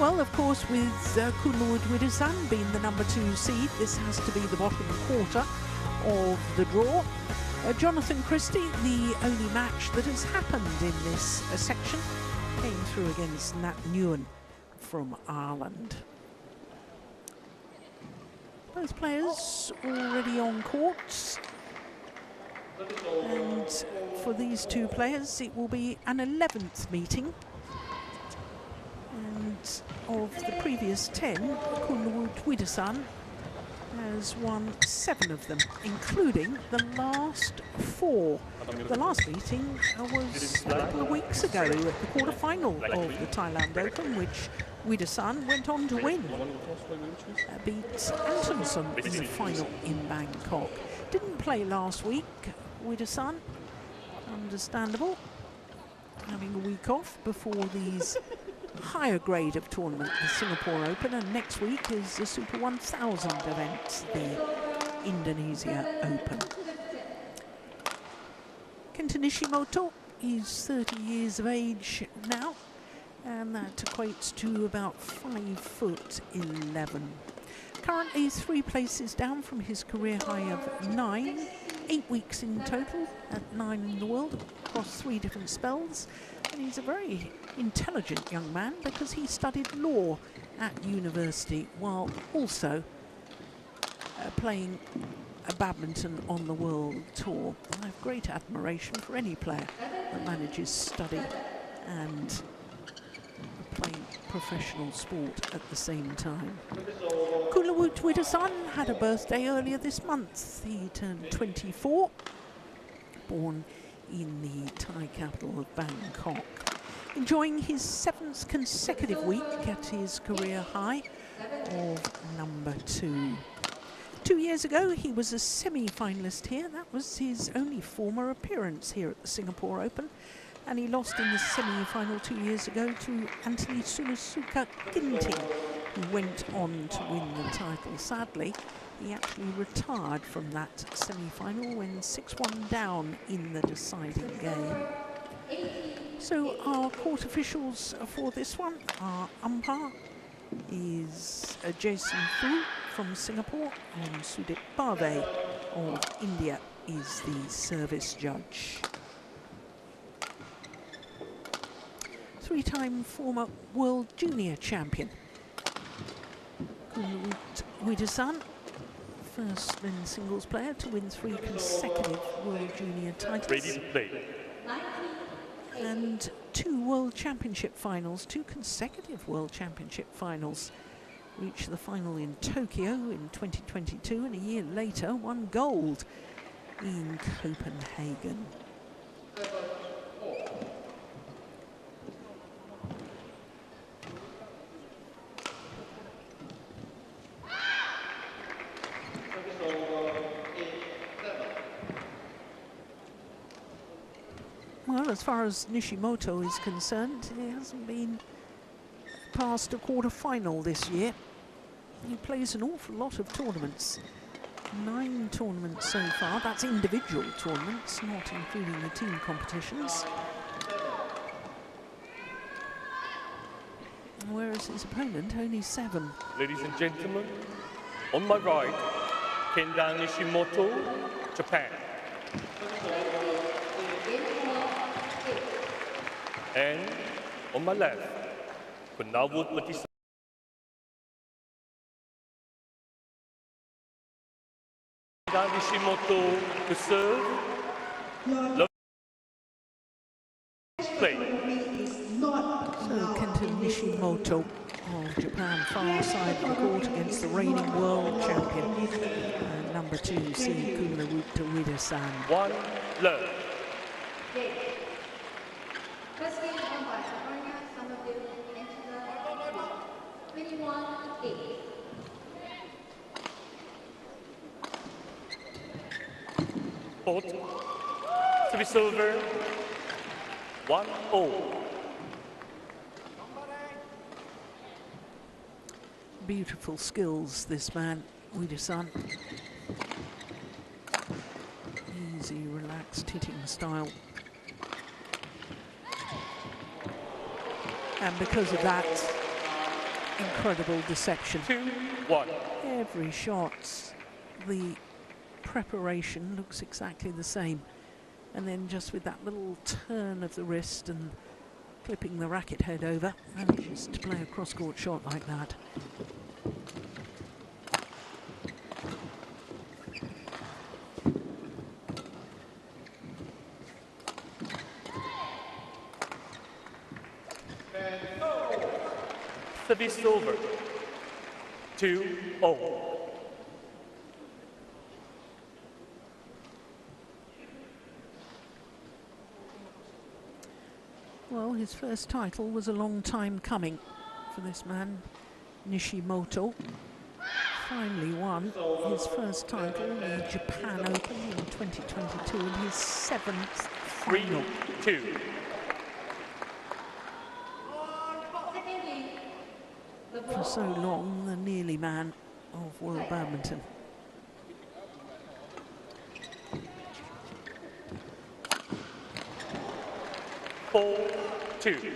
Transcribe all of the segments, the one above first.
Well, of course, with Kunlavut Vitidsarn being the #2 seed, this has to be the bottom quarter of the draw. Jonathan Christie, the only match that has happened in this section, came through against Nat Newen from Ireland. Both players already on court, and for these two players it will be an 11th meeting, and of the previous 10, Kunlavut Vitidsarn has won 7 of them, including the last 4. The last meeting was a couple of weeks ago at the quarter-final of the Thailand Open, which Vitidsarn went on to win. Beat Antonsson in the final in Bangkok. Didn't play last week, Vitidsarn, understandable, having a week off before these higher grade of tournament, the Singapore Open, and next week is the Super 1000 event, the Indonesia Open. Kenta Nishimoto is 30 years of age now, and that equates to about 5'11". Currently 3 places down from his career high of 9, 8 weeks in total at 9 in the world across 3 different spells. And he's a very intelligent young man because he studied law at university while also playing badminton on the World Tour. I have great admiration for any player that manages study and playing professional sport at the same time. Kunlavut Vitidsarn had a birthday earlier this month. He turned 24, born in the Thai capital of Bangkok. Enjoying his 7th consecutive week at his career high of #2. 2 years ago, he was a semi-finalist here. That was his only former appearance here at the Singapore Open, and he lost in the semi-final 2 years ago to Anthony Sunisuka Ginting, who went on to win the title. Sadly, he actually retired from that semi-final when 6-1 down in the deciding game. So our court officials for this one, our umpire is Jason Fu from Singapore, and Sudip Bave of India is the service judge. 3-time former world junior champion Kunlavut Vitidsarn, first men's singles player to win 3 consecutive world junior titles. Ready to play. And 2 world championship finals, 2 consecutive world championship finals. Reached the final in Tokyo in 2022, and a year later won gold in Copenhagen. Well, as far as Nishimoto is concerned, he hasn't been past a quarter-final this year. He plays an awful lot of tournaments. 9 tournaments so far. That's individual tournaments, not including the team competitions. Whereas his opponent, only 7. Ladies and gentlemen, on my right, Kenta Nishimoto, Japan. And on my left, Kunlavut Vitidsarn. Kenta Nishimoto to serve. Play. So Kenta Nishimoto of Japan, far side of the court against the reigning world champion, #2 seed Kunlavut Vitidsarn. 1 love. Court, service over, 1-0. Beautiful skills, this man, Vitidsarn. Easy, relaxed hitting style. And because of that, incredible deception. 2-1. Every shot, the preparation looks exactly the same. And then just with that little turn of the wrist and flipping the racket head over, manages to play a cross-court shot like that. Service over. 2-0. Well, his first title was a long time coming for this man, Nishimoto. Finally won his first title, the Japan Open in 2022, in his 7th final. 3-2. For so long, the nearly man of world badminton. Four, 2.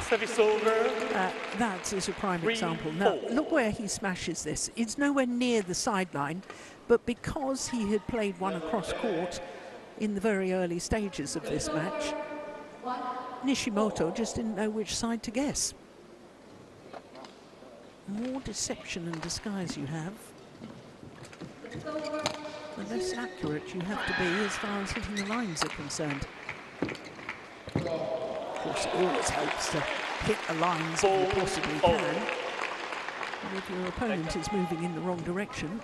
Service over. That is a prime example. Now, look where he smashes this. It's nowhere near the sideline, but because he had played one across court in the very early stages of this match, Nishimoto just didn't know which side to guess. More deception and disguise you have, the less accurate you have to be as far as hitting the lines are concerned. Of course, it always helps to hit the lines if you possibly can. And if your opponent is moving in the wrong direction,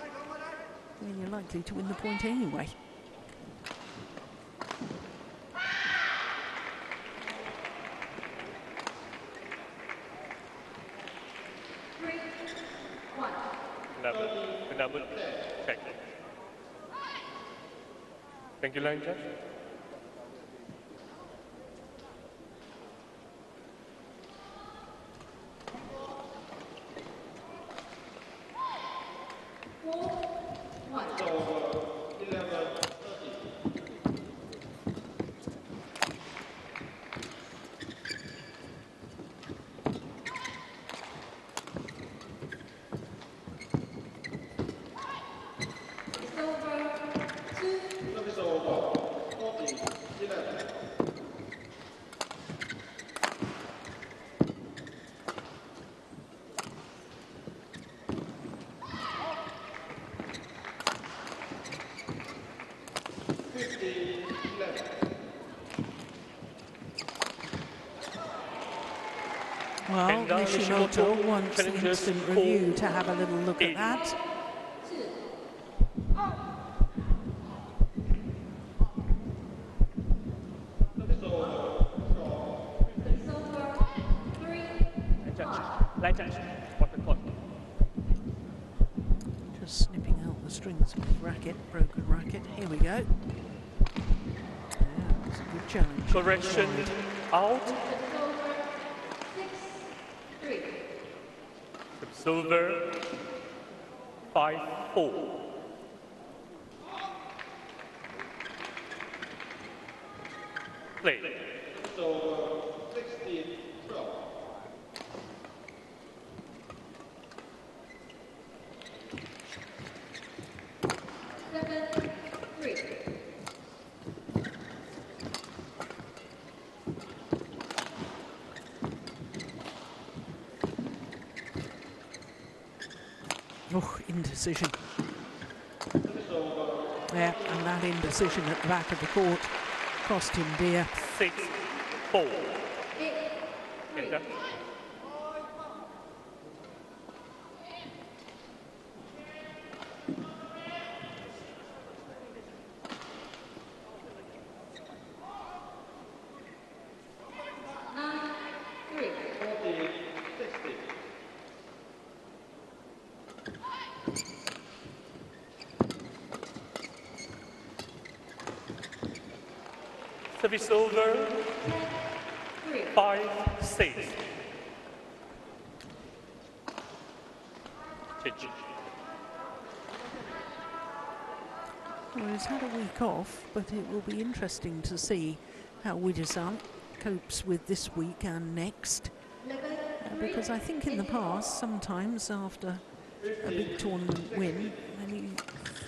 then you're likely to win the point anyway. Number check. Thank you, line judge. Well, Nishimoto wants the instant review to have a little look at that. Just snipping out the strings of his racket, broken racket. Here we go. Yeah, it's a good challenge. Correction out. Silver 5-4. Play. So 16-12. Oh, indecision. Yeah, and that indecision at the back of the court cost him dear. 6-4. Kenta. Service over. 5-6. Change. Well, he's had a week off, but it will be interesting to see how Vitidsarn copes with this week and next. Because I think in the past, sometimes after a big tournament win, then he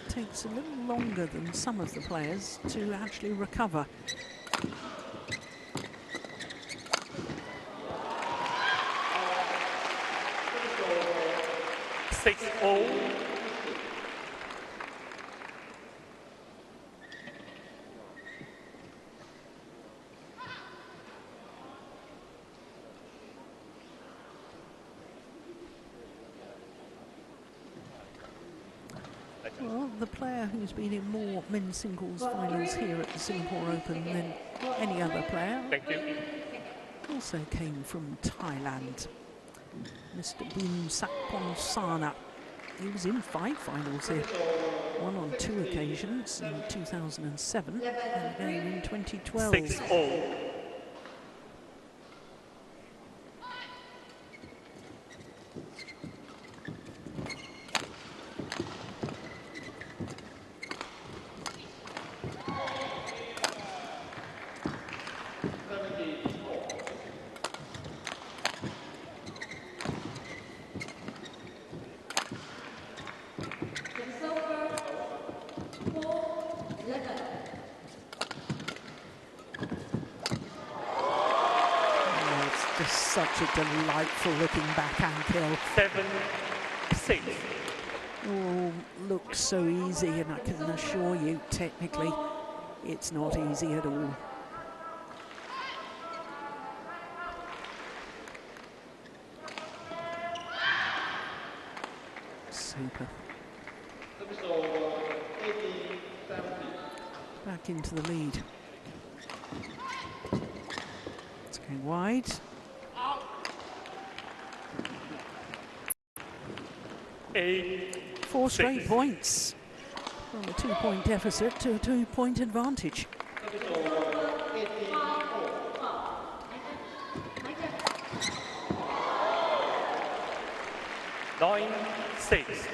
takes a little longer than some of the players to actually recover. Well, the player who's been in more men's singles finals here at the Singapore Open than any other player also came from Thailand. Mr. Boon Sakponsana. He was in 5 finals here, one on 2 occasions in 2007 and again in 2012. 6-0. Such a delightful looking backhand kill. 7-6. Oh, looks so easy, and I can assure you, technically, it's not easy at all. Super. Back into the lead. It's going wide. 4 straight points from a 2-point deficit to a 2-point advantage. 9-6.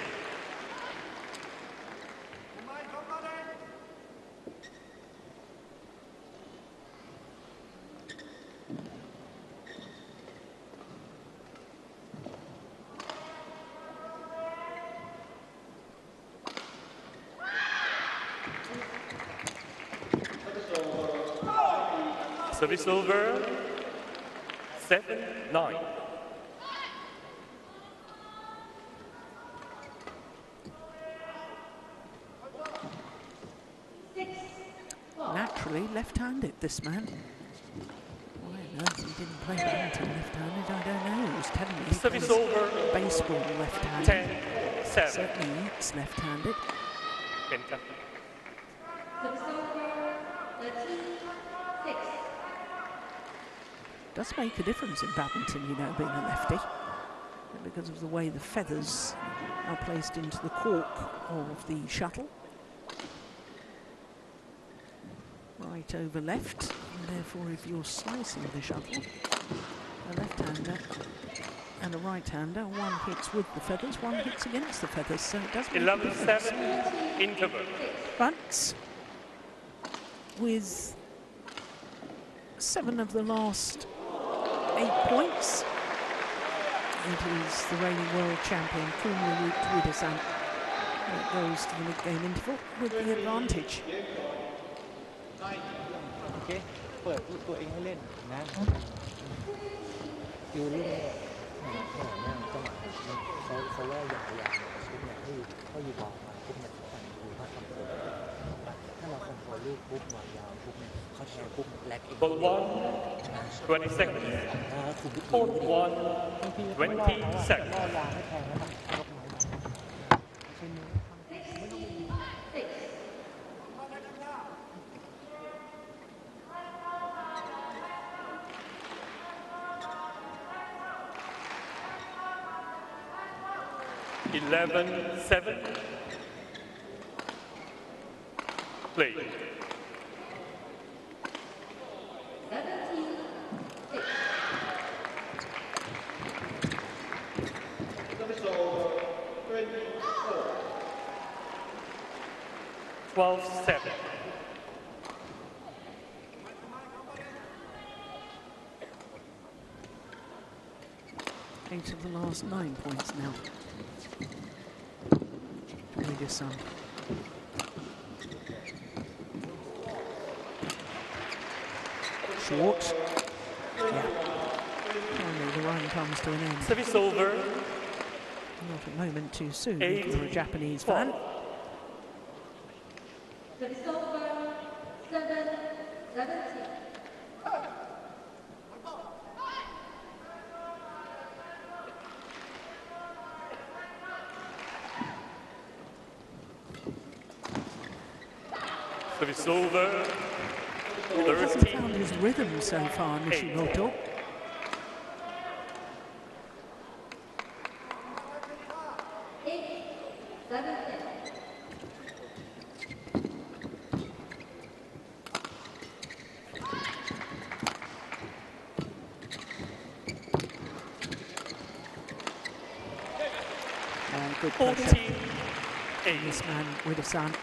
Service over. 7-9. Naturally left-handed, this man. Why on earth he didn't play badminton left-handed, I don't know. He was telling me Service over. baseball left-handed. 10-7. Certainly eats left-handed. Kenta. Does make a difference in badminton, you know, being a lefty, because of the way the feathers are placed into the cork of the shuttle. Right over left, and therefore if you're slicing the shuttle, a left-hander and a right-hander, one hits with the feathers, one hits against the feathers, so it does make a difference. 11-7, interval. But with 7 of the last 8 points, it is the reigning world champion, Kunlavut Vitidsarn, that goes to the mid-game interval with the advantage. โอเคเปิดตัวเองให้เล่นนะอยู่รุ่นเนี่ยจังหวะเขาว่าอย่างชุดเนี่ยที่เขาอยู่บอกมาปุ๊บเนี่ยเขาดูว่าทำตัวถ้าเราคอนโทรลลูกปุ๊บวางยาวปุ๊บเนี่ยเขาแชร์ปุ๊บแลกเอง Ball 1, 20 seconds. Court 1, 20 seconds. ก็วางให้แทงแล้วก็ยกไม้มาใช้มือ 11-7. Play. 12-7. 8 of the last 9 points now. Vitidsarn. Short. Yeah. Finally the run comes to an end. Service over. Not a moment too soon if 8, you're a Japanese fan. 7-17. Service over. He hasn't 13. found his rhythm so far, Nishimoto. Good pressure. 14-8. This man, Vitidsarn.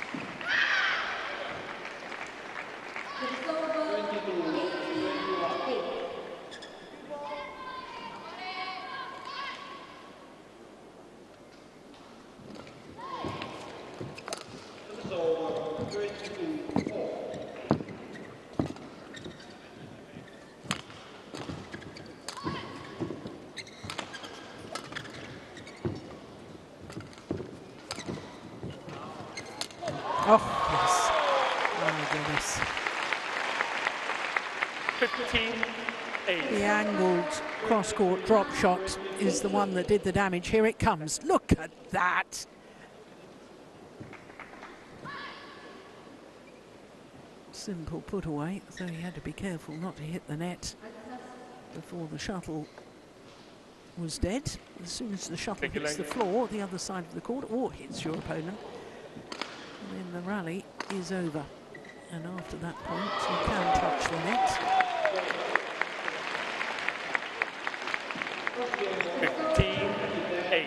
Oh, yes. Oh, my goodness. 15-8. The angled cross-court drop shot is the one that did the damage. Here it comes. Look at that. Simple put away, so he had to be careful not to hit the net before the shuttle was dead. As soon as the shuttle hits the floor, the other side of the court, or hits your opponent, and then the rally is over. And after that point, you can touch the net. 15-8.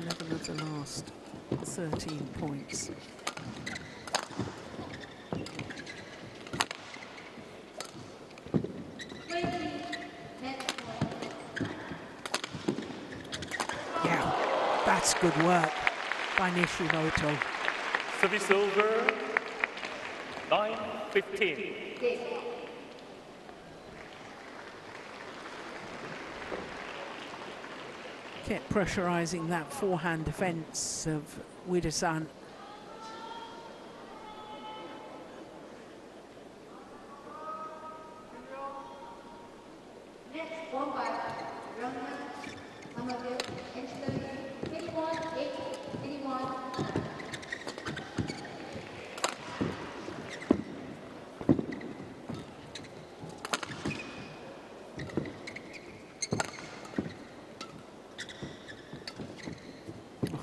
11 of the last 13 points. Yeah, that's good work by Nishimoto. Service over. 9-15. Kept pressurising that forehand defence of Vitidsarn.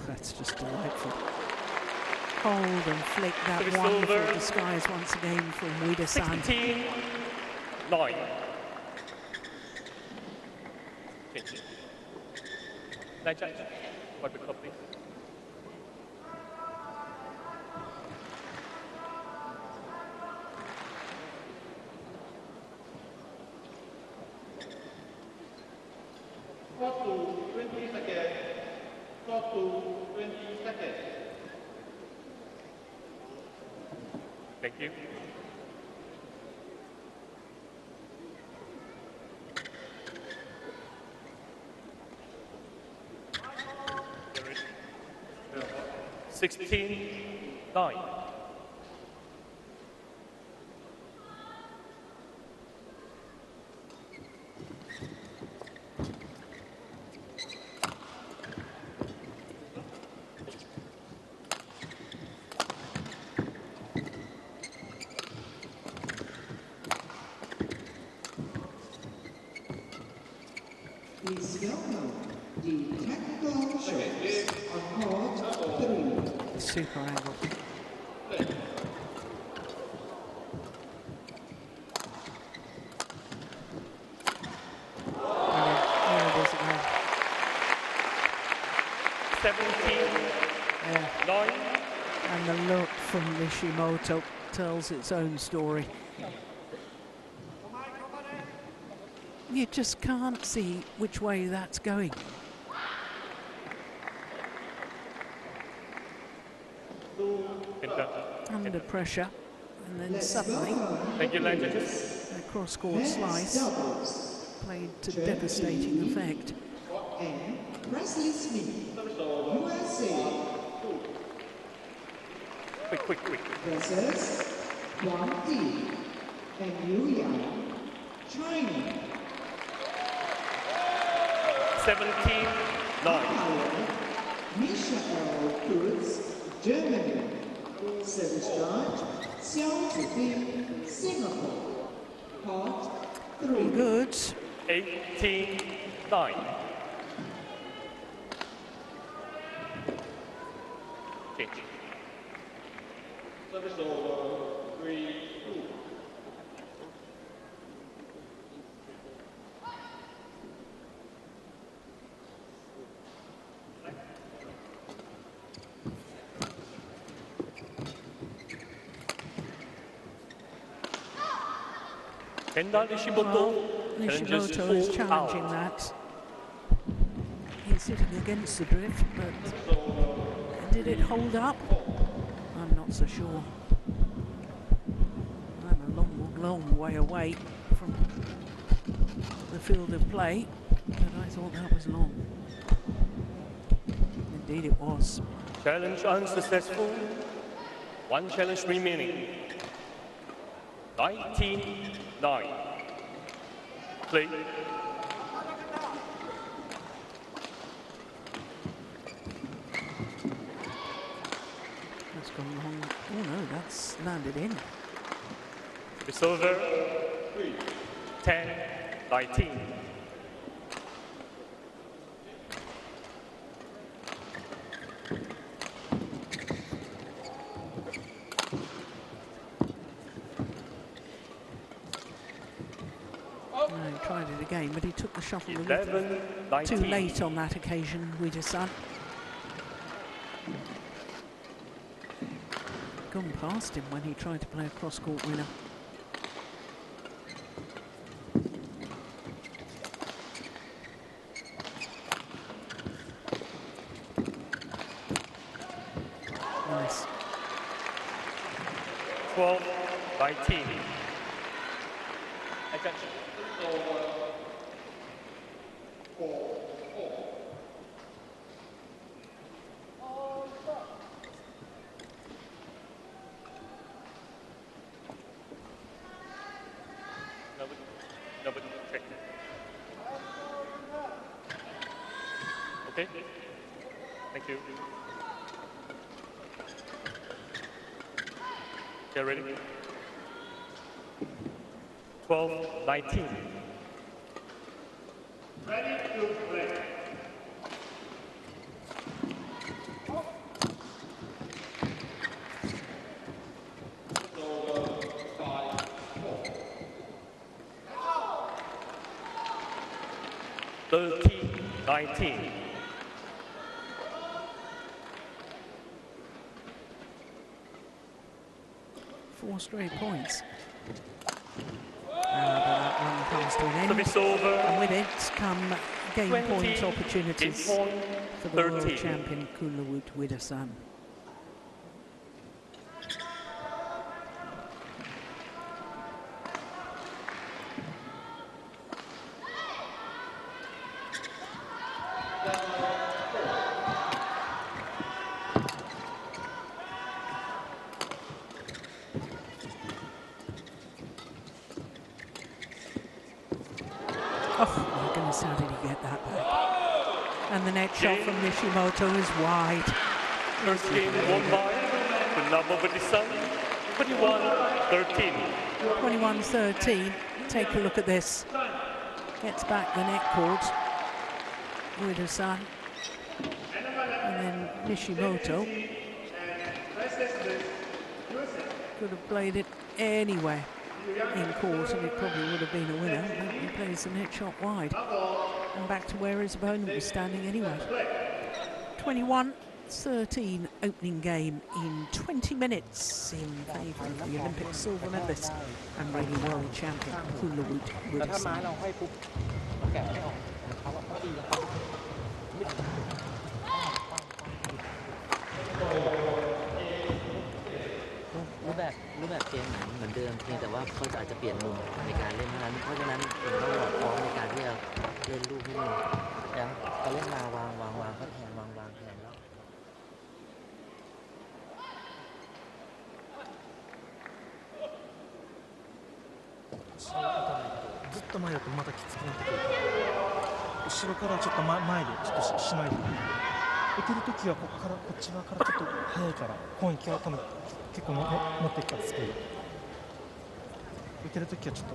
That's just delightful. Hold and flick that Service wonderful over. disguise once again from Vitidsarn. 16-9. Change. Night change. What we call, please. Thank you. Sixteen, 9. Super angle. the look from Nishimoto tells its own story. You just can't see which way that's going. Under pressure, and then suddenly a cross-court slice played to devastating effect. Quick. Versus Wang Di and Yu Yang, China. 17-9. Michael Kurz, Germany. Service charge, Xiao Zibing, Singapore. Part 3. Good. 18-9. Change. Service over. 3-2. Kenta Nishimoto is challenging that. He's sitting against the drift, but did it hold up? I'm not so sure. I'm a long way away from the field of play, but I thought that was long. Indeed it was. Challenge unsuccessful. One challenge remaining. 19-9. Play. That's gone long. Oh no, that's landed in. It's over. 10-19. He tried it again, but he took the shuttle a little 11-19. too late on that occasion, Vitidsarn. Gone past him when he tried to play a cross-court winner. Nice. 12-19. Attention. Nobody, check. Okay. Thank you. Get ready. 12-19. Ready to play. Over 5-4. 13-19. Four straight points. But that one comes to an end. Service over. And with it come game 20, point opportunities game point, for the 13. world champion Kunlavut Vitidsarn. Oh my goodness, how did he get that back? And the net shot from Nishimoto is wide. First game won by Kunlavut Vitidsarn, 21-13. 21-13. Take a look at this. Gets back the net court. Vitidsarn. And then Nishimoto could have played it anywhere in court and it probably would have been a winner, but he plays the net shot wide and back to where his opponent was standing anyway. 21 13 opening game in 20 minutes in favour of the Olympic silver medalist and reigning world champion Kunlavut แล้วถ้าไม้ Vitidsarn. เราห้อยปุ๊บเราแกะไม่ออกเขาว่าเขาตีแล้วเขาไม่รูปแบบเกมเหมือนเดิมเพียงแต่ว่าเขาอาจจะเปลี่ยนมุมในการเล่นเท่านั้นเพราะฉะนั้นผมต้องรอพร้อมในการที่จะเล่นลูกให้เล่นแล้วเขาเล่นมาวางเขาแทงวางแทงแล้วずっと前だとまたきつくなってくる後ろからちょっと前でちょっとしないで打てるときはこっち側からちょっと速いから攻撃は多分結構持っていくからスピード打てるときはちょっと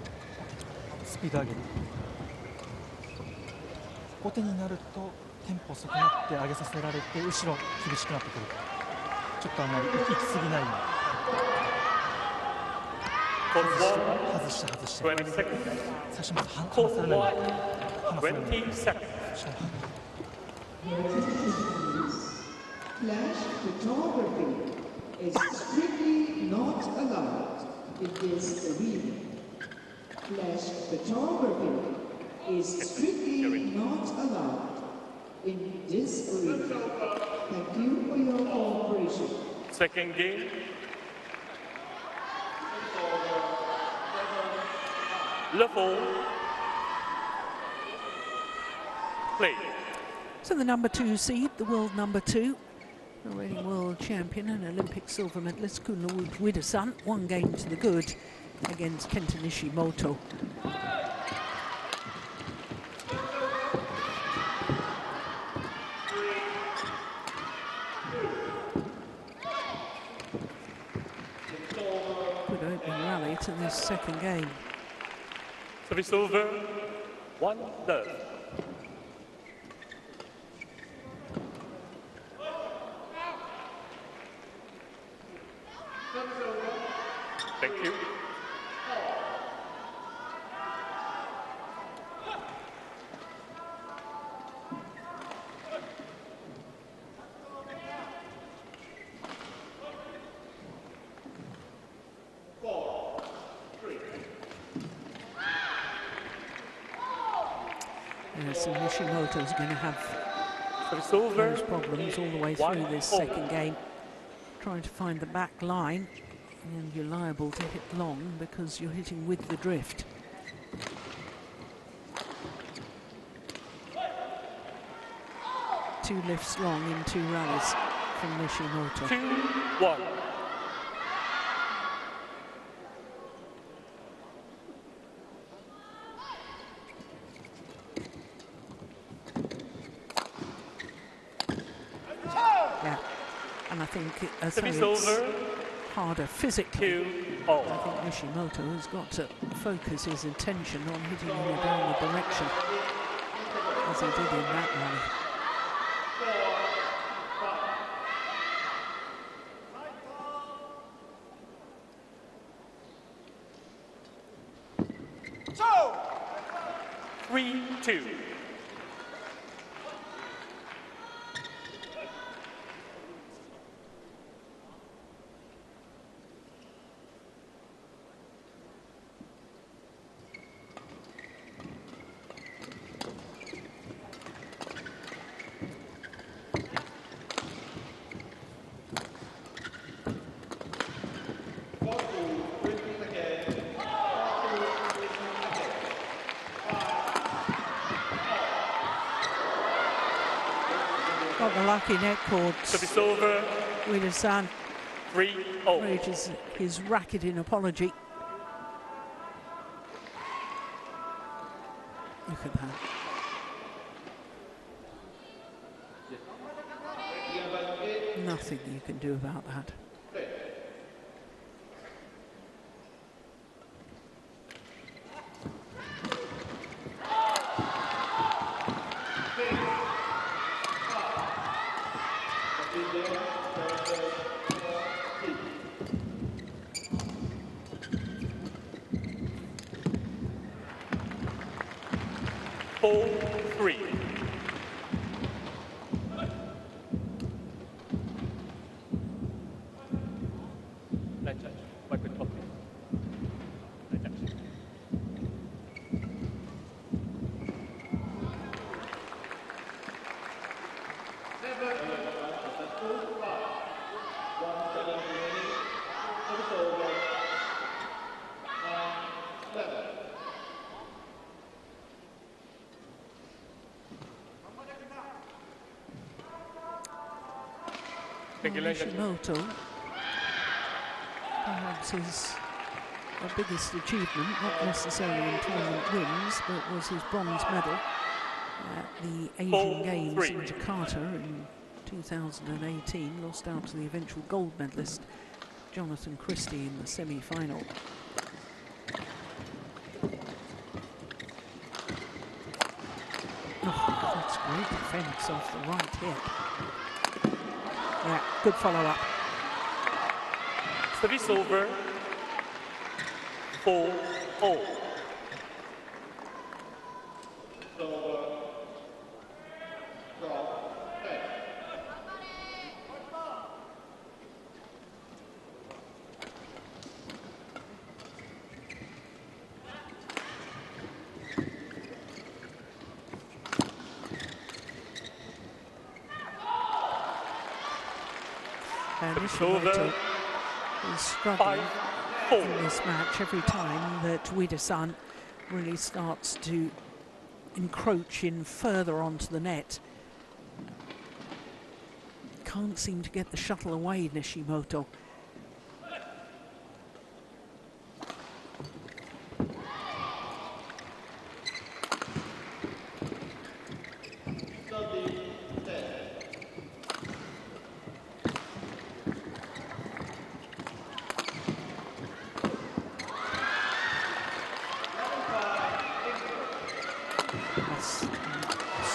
スピード上げる後手になるとテンポ遅くなって上げさせられて後ろ厳しくなってくるちょっとあんまり行き過ぎないように外して最初まず離されない Flash photography is strictly not allowed in this arena. Flash photography is strictly not allowed in this arena. Thank you for your cooperation. Second game. Level. Play. So the number 2 seed, the world number 2, the reigning world champion and Olympic silver medalist Kunlavut Vitidsarn, 1 game to the good against Kenta Nishimoto. Good opening rally to this second game. Service over. 1 love. Thank you. So Nishimoto's going to have those problems all the way through this second game, trying to find the back line, and you're liable to hit long because you're hitting with the drift. Two lifts long in 2 rallies from Nishimoto. 2-1. Yeah, and I think it's Over. harder physically. 2-0. I think Nishimoto has got to focus his attention on hitting in a downward direction, as he did in that rally. So, 3-2. Got the lucky net cord. Service over. Vitidsarn 3-0. rages his racketing apology. Look at that. Nothing you can do about that. Thank you, ladies and gentlemen. Nishimoto, perhaps his biggest achievement, not necessarily in tournament wins, but was his bronze medal at the Asian Games in Jakarta in 2018, lost out to the eventual gold medalist Jonathan Christie in the semi-final. Oh, that's great defence off the right hip. Yeah, good follow-up. Service over. 4-4. Nishimoto is struggling in this match every time that Vitidsarn really starts to encroach in further onto the net. Can't seem to get the shuttle away, Nishimoto.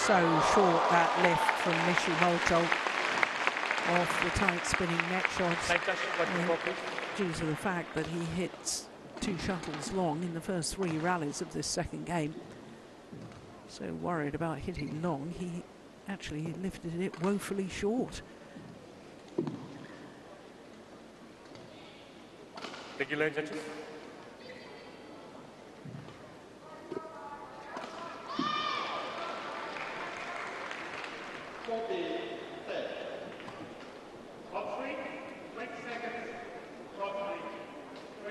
So short, that lift from Nishimoto off the tight spinning net shots, due to the fact that he hits 2 shuttles long in the first 3 rallies of this second game. So worried about hitting long, he actually lifted it woefully short. Thank you, ladies and gentlemen.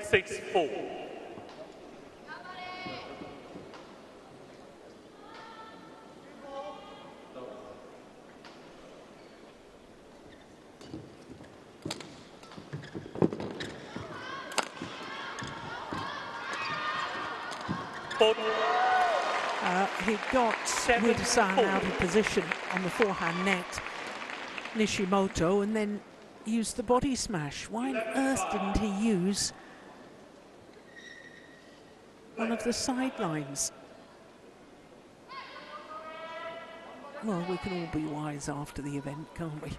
Six, 4. He got Vitidsarn out of position on the forehand net, Nishimoto, and then used the body smash. Why on earth didn't he use one of the sidelines? Well, we can all be wise after the event, can't we?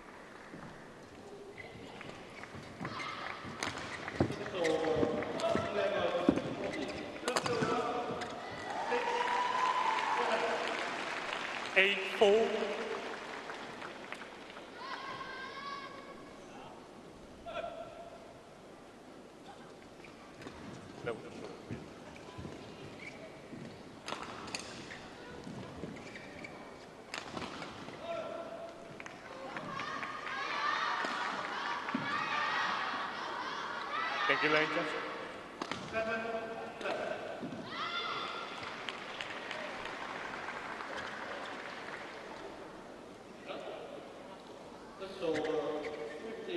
Thank you, ladies.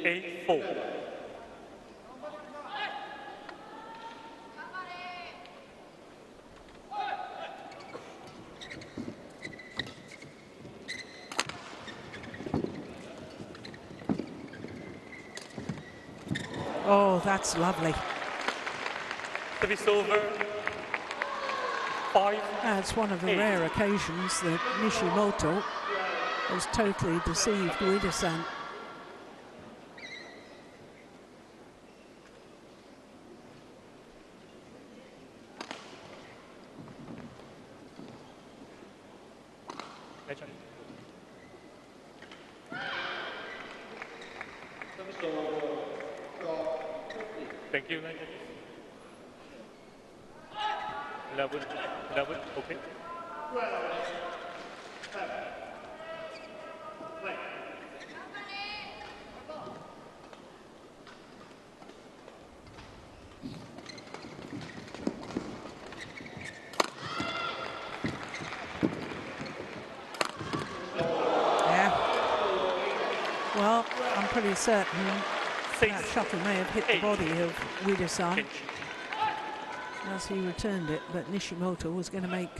8-4. Oh, that's lovely. Service over. 5. That's one of the rare occasions that Nishimoto has totally deceived Vitidsarn. Thank you. 11, okay. Yeah. Well, I'm pretty fairly certain that shuttle may have hit the body of Vitidsarn as he returned it, but Nishimoto was going to make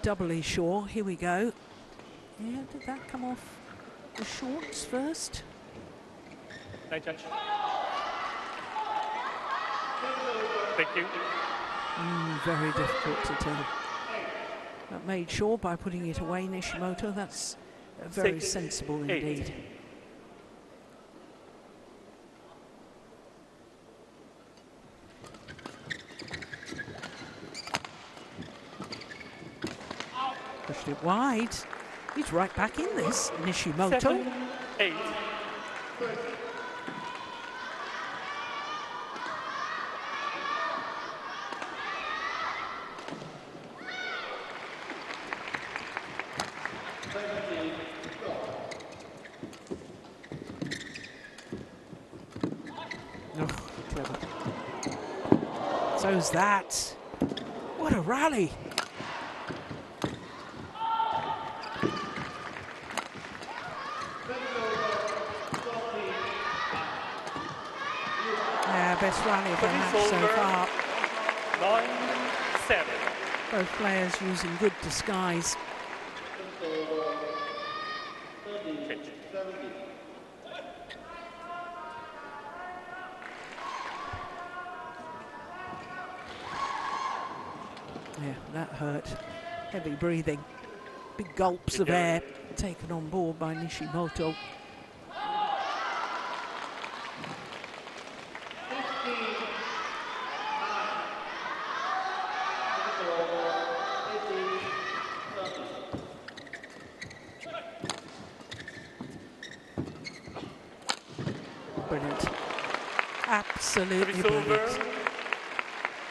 doubly sure. Here we go. Yeah, did that come off the shorts first? No judge. Thank you. Very difficult to tell. But made sure by putting it away, Nishimoto. That's very sensible indeed. Pushed it wide. He's right back in this, Nishimoto. 7-8. Oh, clever. So's that. What a rally. Yeah, best rally of the match so far. 9-7. Both players using good disguise. Yeah, that hurt. Heavy breathing. Big gulps of air taken on board by Nishimoto. Brilliant. Absolutely brilliant.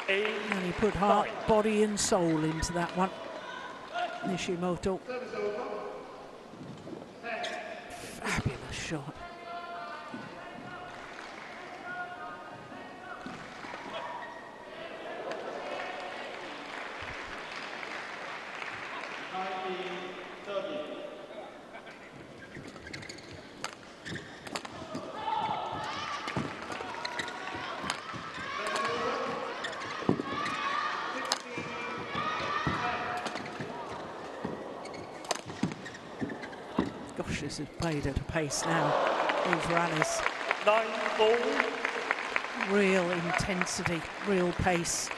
And he put heart, body and soul into that one. Nishimoto. Fabulous shot. Gosh, this is played at a pace now, these rallies. 9-4. Real intensity, real pace.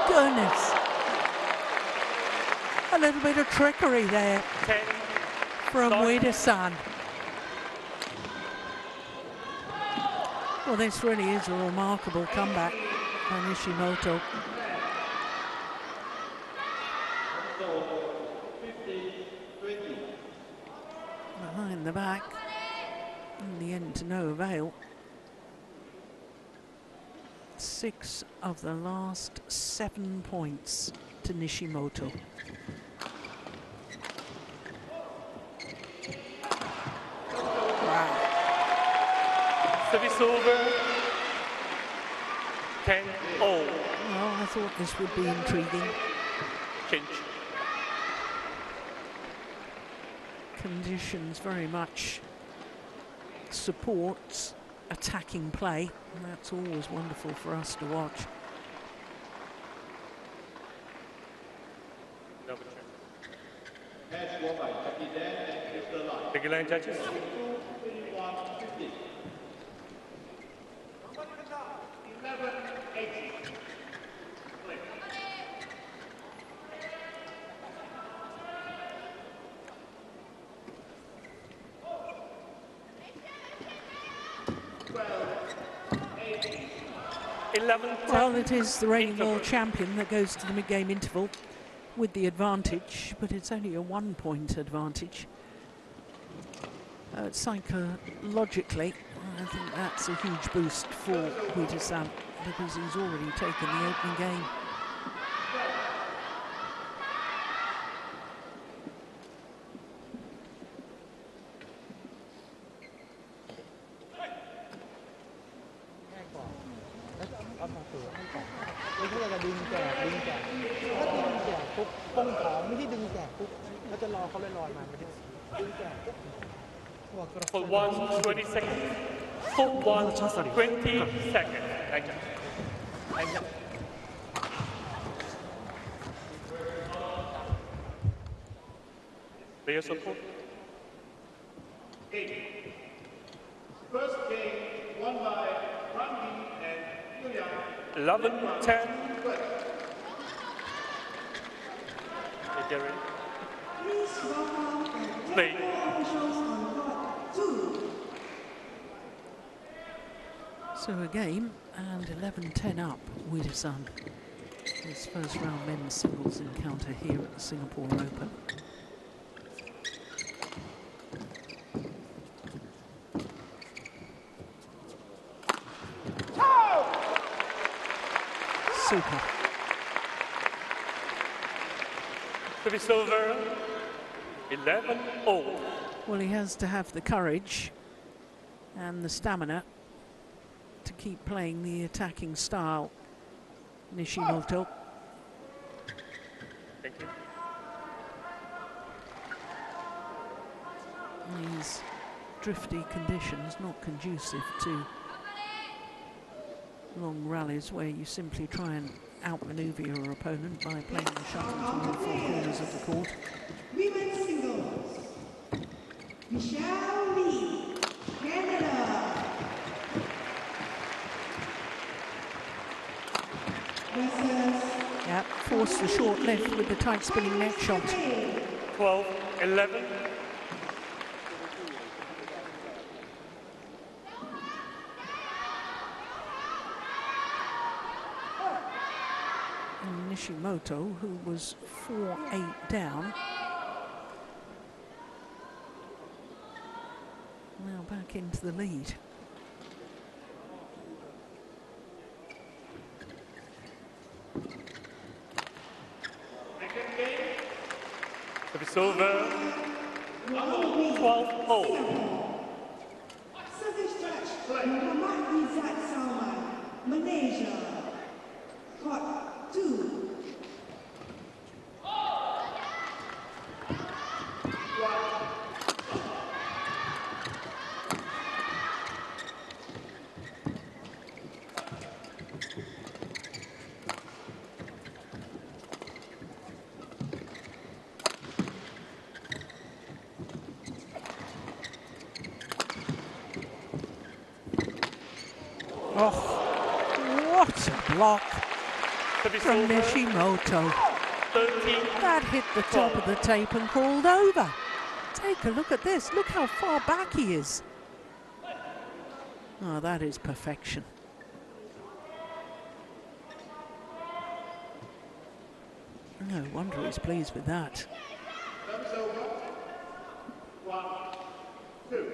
Goodness. A little bit of trickery there from Vitidsarn. Well, this really is a remarkable comeback by Nishimoto. Behind the back, in the end to no avail. 6 of the last 7 points to Nishimoto. Wow. Service over. 10-0. Well, I thought this would be intriguing. Change. Conditions very much supports attacking play, and that's always wonderful for us to watch. Thank you, line judges. Well, it is the reigning world champion that goes to the mid-game interval with the advantage, but it's only a 1-point advantage. psychologically, I think that's a huge boost for Vitidsarn because he's already taken the opening game. For 1, 20 seconds. For 1, 20 seconds. Thank you. Thank you. Player support. First game won by Randy and Yulian. 11-10. Please welcome the Play. officials on court 2. So a game and 11-10 up Vitidsarn. His first round men's singles encounter here at the Singapore Open. Super. Service over. 11-0. Well, he has to have the courage and the stamina to keep playing the attacking style. Nishimoto. Thank you. These drifty conditions not conducive to long rallies where you simply try and outmaneuver your opponent by playing the shuttle to all four corners of the court. Women's singles. Michelle Lee, Canada. Versus Yeah, force the short lift with the tight spinning neck shot. 12-11. And Nishimoto, who was 4-8 down, now back into the lead. Service over. 12-0. Service judge Muhammad Izzat Salman, Malaysia. Court 2. Oh, what a block Service from over. Nishimoto. 13. That hit the top of the tape and called over. Take a look at this. Look how far back he is. Oh, that is perfection. No wonder he's pleased with that. Service over. 1, 2.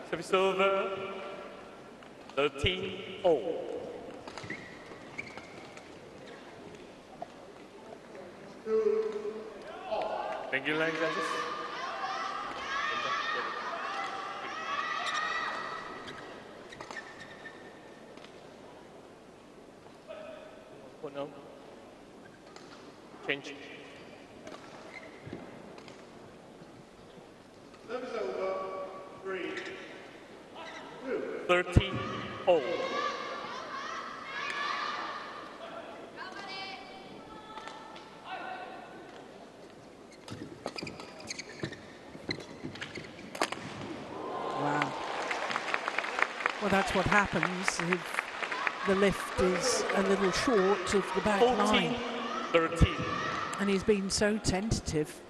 Service over. 13-0. Thank you, ladies and gentlemen. Oh no. Change. Service over. 3, 2. 13-0. Wow. Well, that's what happens if the lift is a little short of the back line. 14-13. And he's been so tentative.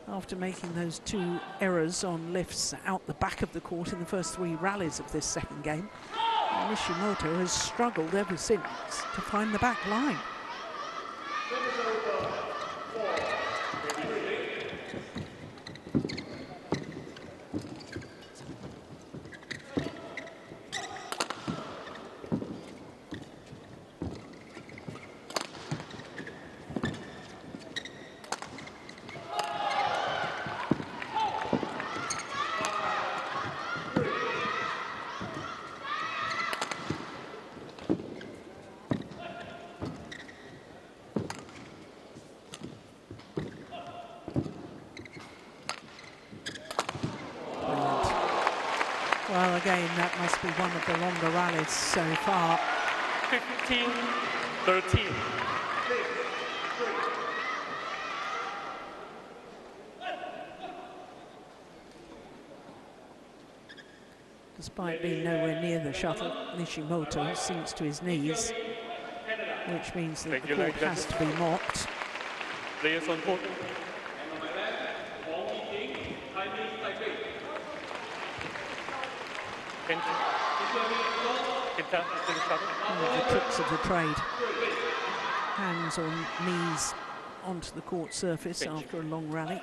after making those 2 errors on lifts out the back of the court in the first 3 rallies of this second game. Nishimoto has struggled ever since to find the back line. Well, again, that must be one of the longer rallies so far. 15-13. Despite being nowhere near the shuttle, Nishimoto sinks to his knees, which means that the court has to be mopped. Players on court. Kenta Nishimoto. One of the tricks of the trade. Hands on knees onto the court surface after a long rally.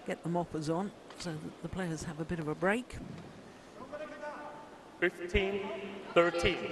Get the moppers on so that the players have a bit of a break. 15-13.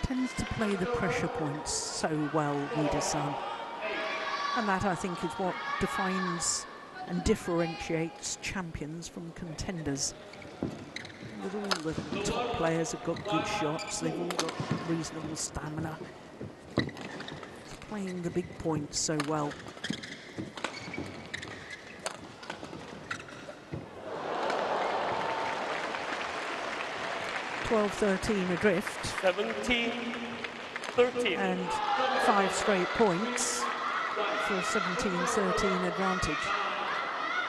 Tends to play the pressure points so well, Vitidsarn. And that, I think, is what defines and differentiates champions from contenders. With all the top players have got good shots, they've all got reasonable stamina. It's playing the big points so well. (12-13) adrift. 17-13. And 5 straight points for a 17-13 advantage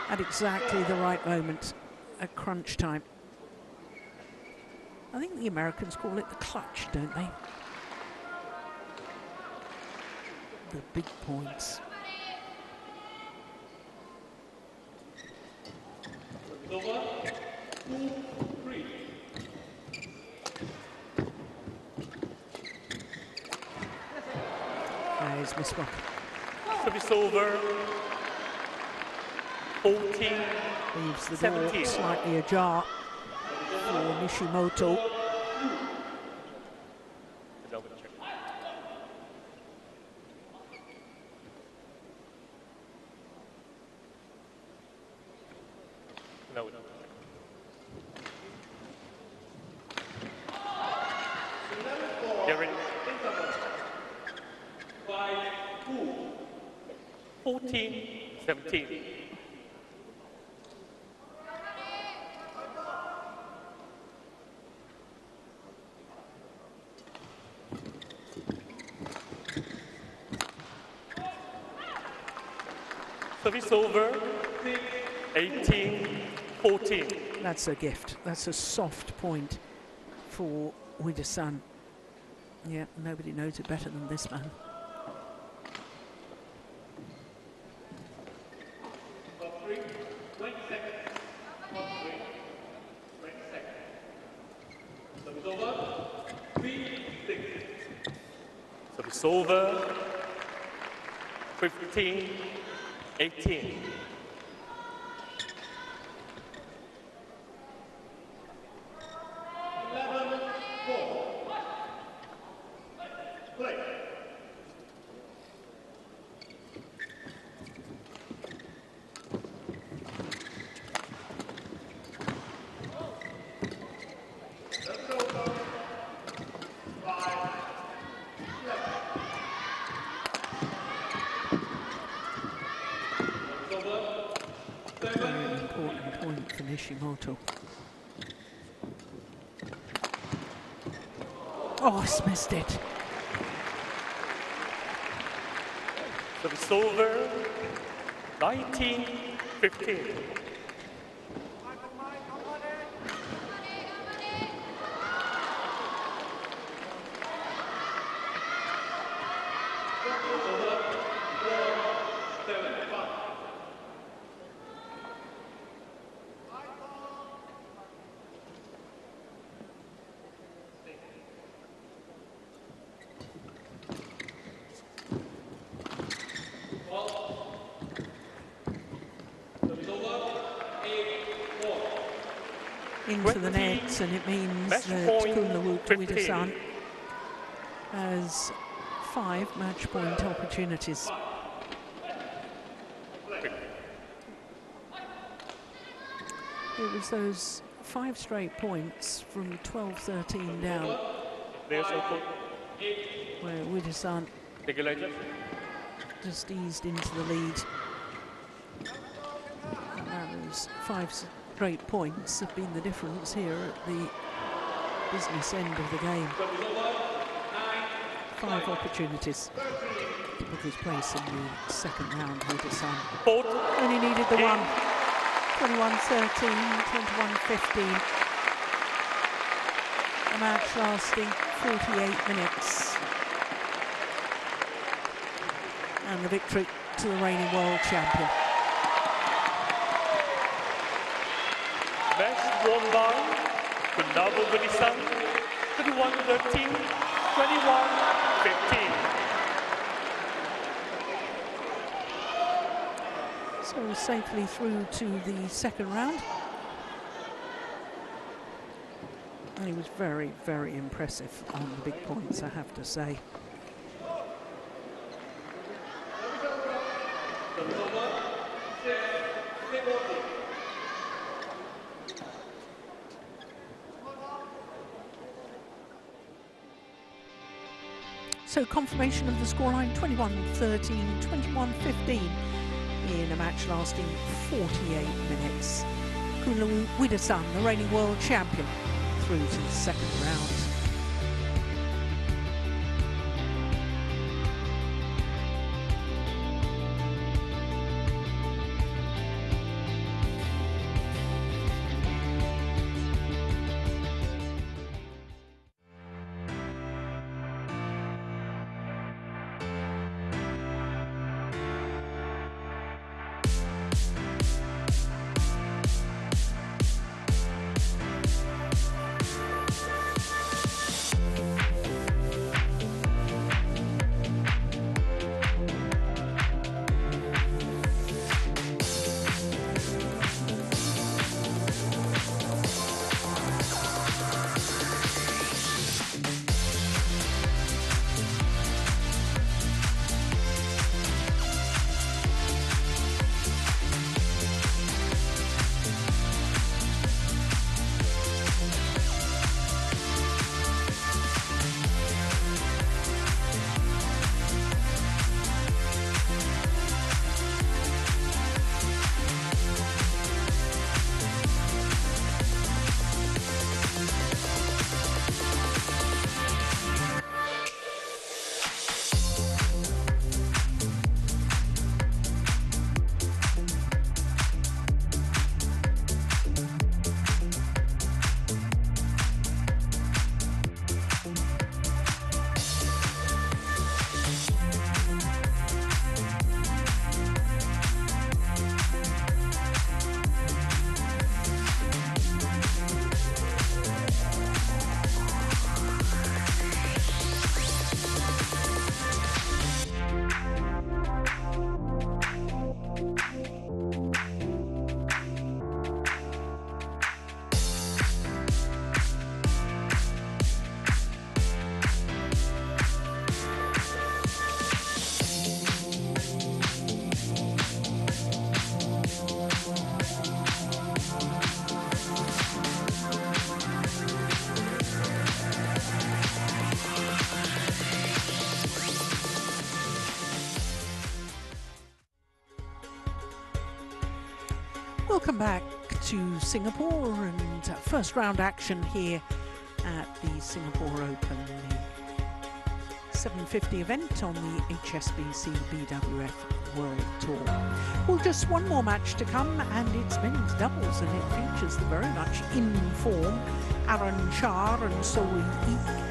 at exactly the right moment at crunch time. I think the Americans call it the clutch, don't they? The big points. There's Miss Rock. Service over. 14. Leaves the 17. door slightly ajar for Nishimoto. No. Get ready. 14-17. Service over. 18-14. That's a gift. That's a soft point for Vitidsarn. Yeah, nobody knows it better than this man. Service over. 15-18. Over. Nishimoto. Oh, he's missed it. Service over, 19-15. Into the net, and it means that Kunlavut Vitidsarn has 5 match point opportunities. It was those 5 straight points from 12-13 down where Vitidsarn just eased into the lead. And those 5 straight points have been the difference here at the business end of the game. 5 opportunities to book his place in the second round. Vitidsarn only needed the one. 21-13, 21-15. A match lasting 48 minutes. And the victory to the reigning world champion. Match won by Kunlavut Vitidsarn, 31-13, 21-15. So safely through to the second round. And he was very, very impressive on the big points, I have to say. So confirmation of the scoreline, 21-13, 21-15 in a match lasting 48 minutes. Kunlavut Vitidsarn, the reigning world champion, through to the second round. We'll come back to Singapore and first round action here at the Singapore Open, the 750 event on the HSBC BWF World Tour. Well, just one more match to come, and it's men's doubles, and it features the very much in form Aaron Shah and Soi Eek